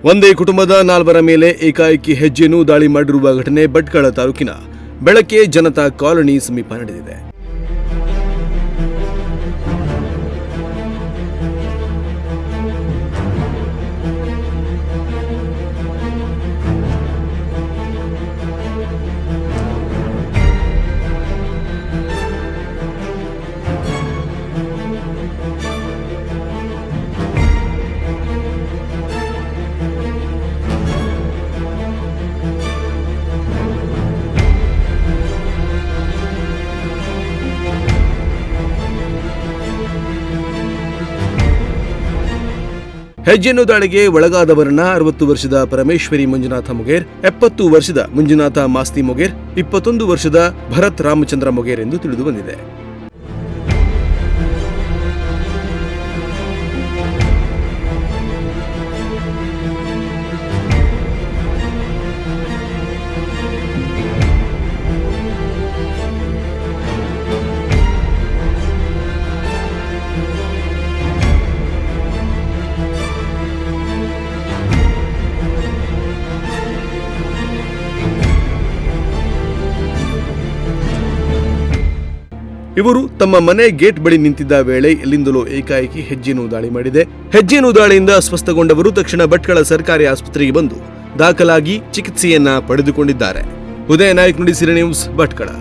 ಒಂದೇ ಕುಟುಂಬದ 4 ಮೇಲೆ ಏಕಾಏಕಿ ಹೆಜ್ಜೆಯನ್ನು ದಾಳಿ ಮಾಡಿರುವ ಘಟನೆ ಭಟ್ಕಳ ತಾಲೂಕಿನ ಬೆಳಕೆ ಜನತಾ ಕಾಲೋನಿ ಸಮೀಪ ನಡೆದಿದೆ. ಹೆಜ್ಜೆನ್ನು ದಾಳಿಗೆ ಒಳಗಾದವರನ್ನ 60 ವರ್ಷದ ಪರಮೇಶ್ವರಿ ಮಂಜುನಾಥ ಮೊಗೇರ್, 70 ವರ್ಷದ ಮಂಜುನಾಥ ಮಾಸ್ತಿ ಮೊಗೇರ್, 21 ವರ್ಷದ ಭರತ್ ರಾಮಚಂದ್ರ ಮೊಗೇರ್ ಎಂದು ತಿಳಿದು ಬಂದಿದೆ. ಇವರು ತಮ್ಮ ಮನೆ ಗೇಟ್ ಬಳಿ ನಿಂತಿದ್ದ ವೇಳೆ ಎಲ್ಲಿಂದಲೂ ಏಕಾಏಕಿ ಹೆಜ್ಜೆಯನ್ನು ದಾಳಿ ಮಾಡಿದೆ. ಹೆಜ್ಜೆಯನ್ನು ದಾಳಿಯಿಂದ ಅಸ್ವಸ್ಥಗೊಂಡವರು ತಕ್ಷಣ ಭಟ್ಕಳ ಸರ್ಕಾರಿ ಆಸ್ಪತ್ರೆಗೆ ಬಂದು ದಾಖಲಾಗಿ ಚಿಕಿತ್ಸೆಯನ್ನ ಪಡೆದುಕೊಂಡಿದ್ದಾರೆ. ಉದಯ ನಾಯಕ್ ನುಡಿಸಿರಿ ನ್ಯೂಸ್ ಭಟ್ಕಳ.